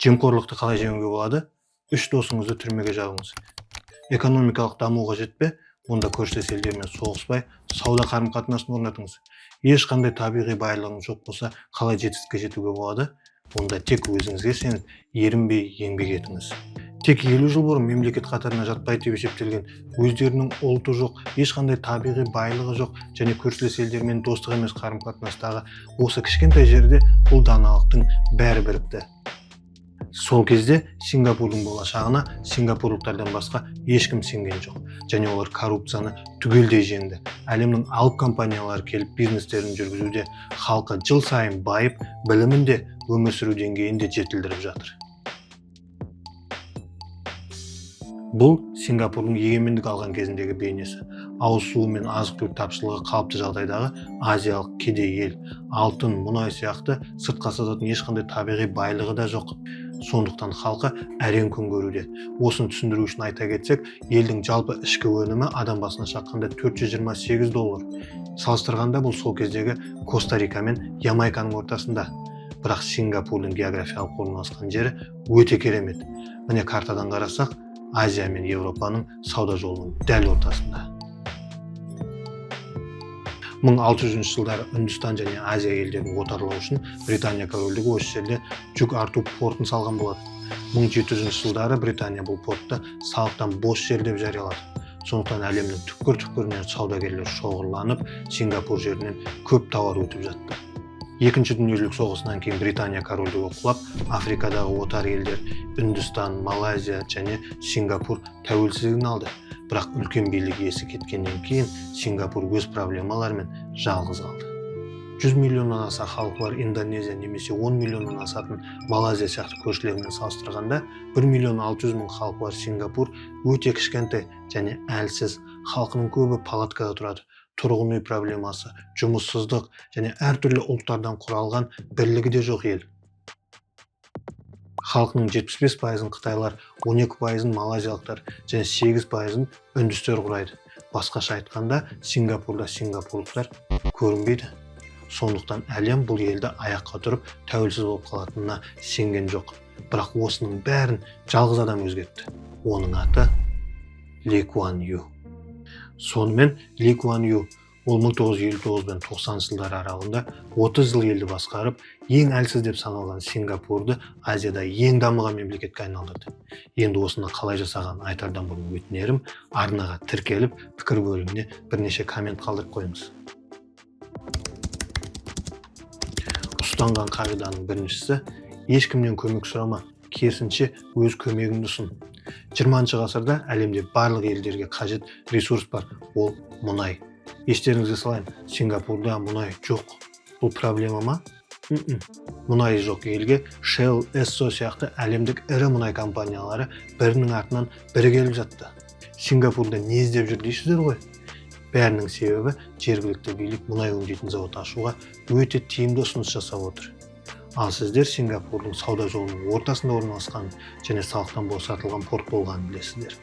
Жемқорлықты қалай жеңуге болады? 3 досыңызды түрмеге жабыңыз. Экономикалық дамуға жетпе, онда көршілес елдермен соғыспай, сауда қарым-қатынасын орнатыңыз. Ешқандай табиғи байлығыңыз жоқ болса, қалай жетістікке жетуге болады? Онда тек өзіңізге сеніп, ерінбей еңбек етіңіз. Тек 50 жыл бұрын мемлекет қатарына жатпайды деп есептелген, өздерінің ұлты жоқ, ешқандай табиғи байлығы жоқ және көршілес елдермен достық емес қарым-қатынастағы осы кішкентай жерде бұл даналықтың бәрі бірікті. Сол кезде Сингапурдың болашағына сингапурлықтардан басқа ешкім сенген жоқ, және олар коррупцияны түгелдей жеңді. Әлемнің алып компаниялары келіп бизнестерін жүргізуде, халқы жыл сайын байып, білімінде, өмір сүру деңгейін де жетілдіріп жатыр. Бұл Сингапурдың егемендік алған кезіндегі бейнесі. Ауыз суы мен азық-түлік тапшылығы қалыпты жағдайдағы азиялық кедей ел. Алтын, мұнай сияқты сыртқа сататын ешқандай табиғи байлығы да жоқ. Сондықтан халқы әрең күн көруде. Осыны түсіндіру үшін айта кетсек, елдің жалпы ішкі өнімі адам басына шаққанда $428. Салыстырғанда бұл сол кездегі Коста-Рика мен Ямайканың ортасында. Бірақ Сингапурдың географиялық орналасқан жері өте керемет. Міне картадан қарасақ, Азия мен Европаның сауда жолының дәл ортасында. 1600 жылдары Үндістан және Азия елдерін отарлау үшін Британия корольдігі осы жерде жүк арту портын салған болады. 1700 жылдары Британия бұл портты салықтан бос жер деп жариялады. Сондықтан әлемнің түкпір-түкпірінен саудагерлер шоғырланып, Сингапур жерінен көп тауар өтіп жатты. Екінші дүниежүзілік соғысынан кейін Британия корольдігі құлап, Африкадағы отар елдер Үндістан, Малайзия және Сингапур тәуелсіздігін алды. Бірақ үлкен билік иесі кеткеннен кейін Сингапур өз проблемаларымен жалғыз қалды. 100 миллионнан аса халқы бар Индонезия немесе 10 миллионнан асатын Малайзия сияқты көршілермен салыстырғанда 1,6 миллион халқы бар Сингапур өте кішкентай және әлсіз. Халқының көбі палаткада тұрады. Тұрғын үй проблемасы, жұмыссыздық және әртүрлі ұлттардан құралған бірлігі де жоқ ел. Халқының 75%-ын қытайлар, 12%-ын малайзиялықтар және 8%-ын үндістер құрайды. Басқаша айтқанда, Сингапурда сингапурлықтар көрінбейді. Сондықтан әлем бұл елді аяққа тұрып тәуелсіз болып қалатынына сенген жоқ. Бірақ осының бәрін жалғыз адам өзгертті. Оның аты Ли Куан Ю. Сонымен Ли Куан Ю ол 1959 бен 90 жылдар аралығында 30 жыл елді басқарып, ең әлсіз деп саналған Сингапурды Азияда ең дамыған мемлекетке айналдырды. Енді осыны қалай жасаған айтардан бұрын өтінерім, арнаға тіркеліп, пікір бөліміне бірнеше коммент қалдырып қойыңыз. Ұстанған қағиданың біріншісі, ешкімнен көмек сұрама, керісінше өз көмегіңді ұсын. 20 ғасырда әлемде барлық елдерге қажет ресурс бар, ол мұнай. Естеріңізге салайын, Сингапурда мұнай жоқ. Бұл проблема ма? Мұнай жоқ елге Shell, Esso сияқты әлемдік ірі мұнай компаниялары бірінің артынан бірі келіп жатты. Сингапурда не іздеп жүр дейсіздер ғой? Бәрінің себебі жергілікті билік мұнай өңдейтін зауыт ашуға өте тиімді ұсыныс жасап отыр. Ал сіздер Сингапурдың сауда жолының ортасында орналасқан және салықтан босатылған порт болғанын білесіздер.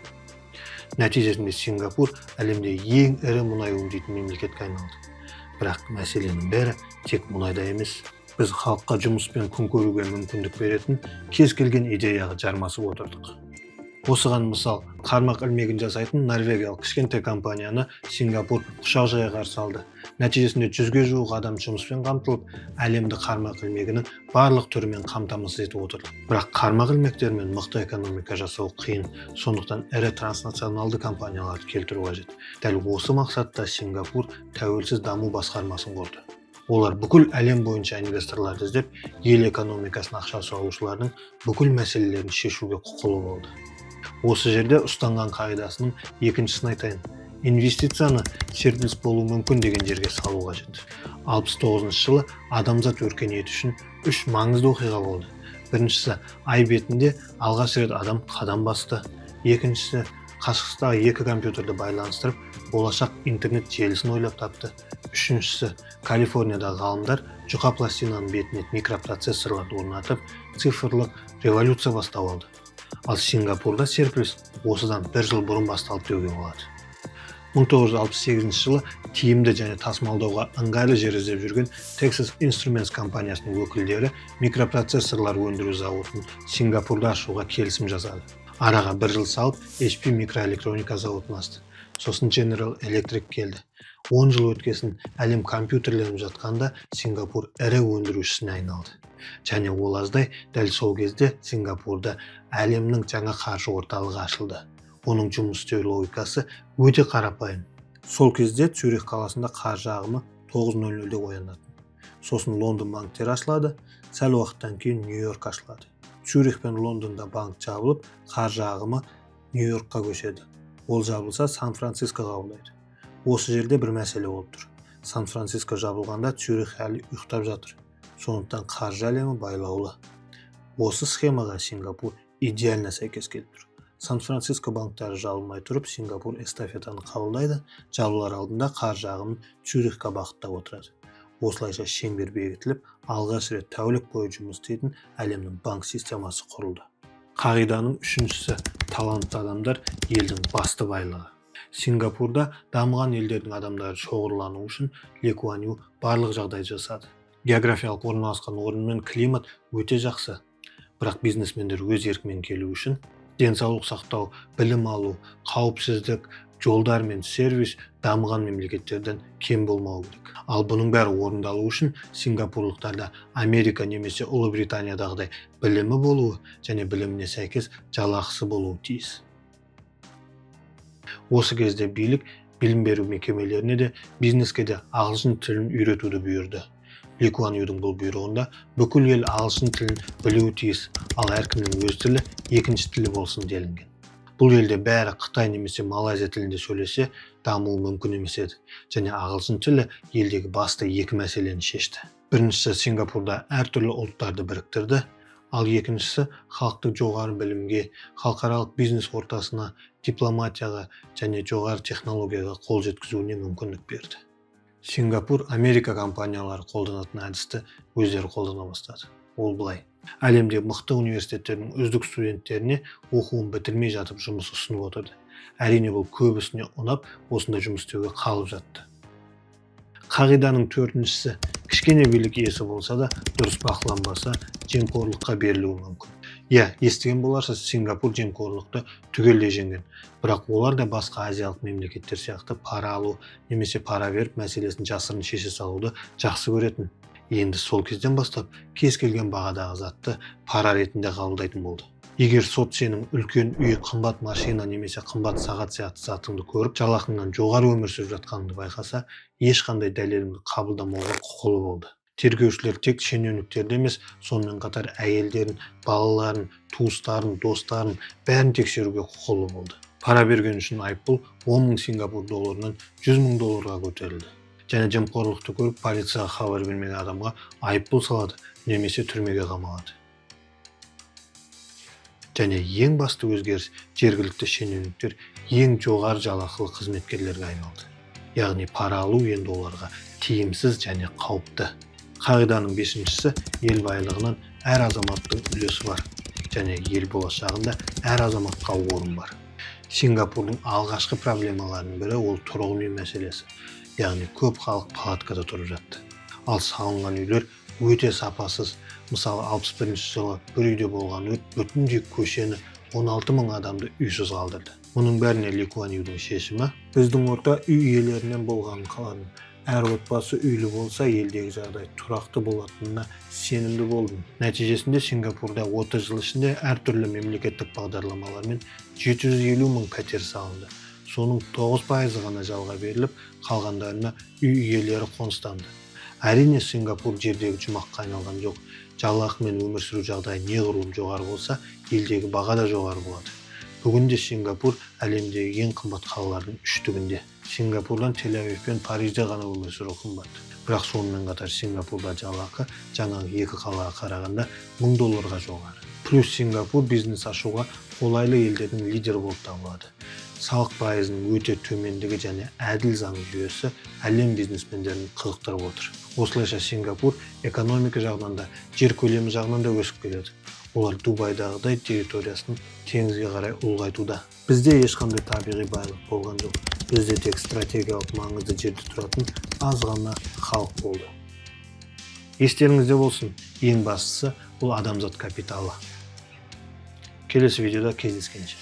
Нәтижесінде Сингапур әлемде ең ірі мұнай өңдейтін мемлекетке айналды. Бірақ мәселенің бәрі тек мұнайда емес. Біз халыққа жұмыспен күн көруге мүмкіндік беретін кез келген идеяға жармасып отырдық. Осыған мысал, қармақ ілмегін жасайтын норвегиялық кішкентай компанияны Сингапур құшақ жая қарсы алды. Нәтижесінде 100-ге жуық адам жұмыспен қамтылып, әлемді қармақ ілмегінің барлық түрімен қамтамасыз етіп отырды. Бірақ қармақ ілмектермен мықты экономика жасау қиын, сондықтан ірі транснационалды компанияларды келтіру қажет. Дәл осы мақсатта Сингапур тәуелсіз даму басқармасын құрды. Олар бүкіл әлем бойынша инвесторларды іздеп, ел экономикасына ақша салушылардың бүкіл мәселелерін шешуге құқылы болды. Осы жерде ұстанған қағидасының екіншісін айтайын. Инвестицияны серпіліс болу мүмкін деген жерге салу қажет. 69 жылы адамзат өркениеті үшін 3 маңызды оқиға болды. Біріншісі, ай бетінде алғаш рет адам қадам басты. Екіншісі, қашықтықтағы 2 компьютерді байланыстырып, болашақ интернет желісін ойлап тапты. Үшіншісі, Калифорниядағы ғалымдар жұқа пластинаның бетіне микропроцессорларды орнатып, цифрлық революция бастап алды. Ал Сингапурда серпіліс осыдан 1 жыл бұрын басталды деуге болады. 1968 жылы тиімді және тасымалдауға ыңғайлы жер іздеп жүрген Texas Instruments компаниясының өкілдері микропроцессорлар өндіру зауытын Сингапурда ашуға келісім жасады. Араға 1 жыл салып, HP микроэлектроника зауытын ашты. Сосын General Electric келді. 10 жыл өткесін әлем компьютерлерін жатқанда Сингапур ірі өндірушісіне айналды. Және ол аздай дәл сол кезде Сингапурда әлемнің жаңа қаржы орталығы ашылды. Оның жұмыс істеу логикасы өте қарапайым. Сол кезде Цюрих қаласында қаржы ағымы 9:00-де оянатын. Сосын Лондон банктері ашылады, сәл уақыттан кейін Нью-Йорк ашылады. Цюрих пен Лондонда банк жабылып, қаржы ағымы Нью-Йоркқа көшеді. Ол жабылса, Сан-Франциско қабылдайды. Осы жерде бір мәселе болып тұр. Сан-Франциско жабылғанда Цюрих әлі ұйықтап жатыр. Сондықтан қаржы әлемі байлаулы. Осы схемаға Сингапур идеально сәйкес келіп тұр. Сан-Франциско банктары жабылмай тұрып, Сингапур эстафетаны қабылдайды, жабылар алдында қаржы ағымын Цюрихқа бағыттап отырады. Осылайша шеңбер бекітіліп, алғаш рет тәулік бойы жұмыс істейтін әлемнің банк системасы құрылды. Қағиданың үшіншісі – талантты адамдар елдің басты байлығы. Сингапурда дамыған елдердің адамдары шоғырлану үшін Ли Куан Ю барлық жағдай жасады. Географиялық орналасқан орын мен климат өте жақсы. Бірақ бизнесмендер өз еркімен келу үшін денсаулық сақтау, білім алу, қауіпсіздік, жолдар мен сервис дамыған мемлекеттерден кем болмау керек. Ал бұның бәрі орындалу үшін сингапурлықтарда Америка немесе Ұлыбританиядағыдай білімі болуы және біліміне сәйкес жалақысы болуы тиіс. Осы кезде билік білім беру мекемелеріне де бизнеске де ағылшын тілін үйретуді бұйырды. Ли Куан Юдың бұл бұйрығында бүкіл ел ағылшын тілін білуі тиіс, ал әркімнің өз тілі екінші тілі болсын делінген. Бұл елде бәрі Қытай немесе Малайзия тілінде сөйлесе, дамуы мүмкін емес еді. Және ағылшын тілі елдегі басты екі мәселені шешті. Біріншісі, Сингапурда әртүрлі ұлттарды біріктірді, ал екіншісі халықты жоғары білімге, халықаралық бизнес ортасына, дипломатияға және жоғары технологияға қол жеткізуіне мүмкіндік берді. Сингапур Америка компаниялары қолданатын әдісті өздері қолдана бастады. Ол былай: әлемде мықты университеттердің үздік студенттеріне оқуын бітірмей жатып жұмыс ұсынып отырды. Әрине бұл көбісіне ұнап, осында жұмыс істеуге қалып жатты. Қағиданың төртіншісі: кішкене билік иесі болса да, дұрыс бақыланбаса, жемқорлыққа берілуі мүмкін. Естіген боларсыз, Сингапур жемқорлықты түгелдей жеңген. Бірақ олар да басқа азиялық мемлекеттер сияқты пара алу немесе пара беріп мәселесін жасырын шеше салуды жақсы көретін. Енді сол кезден бастап кез келген бағадағы затты пара ретінде қабылдайтын болды. Егер сот сенің үлкен үй, қымбат машина немесе қымбат сағат сияқты затыңды көріп, жалақыңнан жоғары өмір сүріп жатқаныңды байқаса, ешқандай дәлеліңді қабылдамауға құқылы болды. Тергеушілер тек шенеуніктерді емес, сонымен қатар әйелдерін, балаларын, туыстарын, достарын бәрін тексеруге құқылы болды. Пара берген үшін айыппұл 10.000 Сингапур долларынан 100.000 долларға көтерілді. Және жемқорлықты көріп, полицияға хабар бермеген адамға айыппұл салады немесе түрмеге қамалады. Және ең басты өзгеріс, жергілікті шенеуніктер ең жоғары жалақылы қызметкерлерге айналды. Яғни пара алу енді оларға тиімсіз және қауіпті. Қағиданың бесіншісі: ел байлығынан әр азаматтың үлесі бар, және ел болашағында әр азаматқа орын бар. Сингапурдың алғашқы проблемаларының бірі ол тұрғын үй мәселесі. Яғни көп халық палаткада тұрып жатты. Ал салынған үйлер өте сапасыз. Мысалы 61-ші жылы бір үйде болған өрт бүтіндей көшені 16.000 адамды үйсіз қалдырды. Мұның бәріне Ли Куан Юдың шешімі: біздің орта үй иелерінен болғанын қаладым. Әр отбасы үйлі болса, елдегі жағдай тұрақты болатынына сенімді болдым. Нәтижесінде Сингапурда 30 жыл ішінде әртүрлі мемлекеттік бағдарламалармен 750.000 пәтер салынды. Соның 9% ғана жалға беріліп, қалғандарына үй иелері қоныстанды. Әрине, Сингапур жердегі жұмаққа айналған жоқ. Жалақы мен өмір сүру жағдайы неғұрлым жоғары болса, елдегі баға да жоғары болады. Бүгінде Сингапур әлемдегі ең қымбат қалалардың үштігінде. Сингапурдан Тель-Авив пен Парижде ғана өмір сүру қымбат. Бірақ сонымен қатар Сингапурда жалақы жаңағы екі қалаға қарағанда 1000 долларға жоғары. Плюс Сингапур бизнес ашуға қолайлы елдердің лидері болып табылады. Салық пайызының өте төмендігі және әділ заң жүйесі әлем бизнесмендерін қызықтырып отыр. Осылайша Сингапур экономика жағынан да, жер көлемі жағынан да өсіп келеді. олар Дубайдағыдай территориясын теңізге қарай ұлғайтуда. Бізде ешқандай табиғи байлық болған жоқ. Бізде тек стратегиялық маңызды жерде тұратын аз ғана халық болды. Естеріңізде болсын, ең бастысы бұл адамзат капиталы. Келесі видеода кездескенше.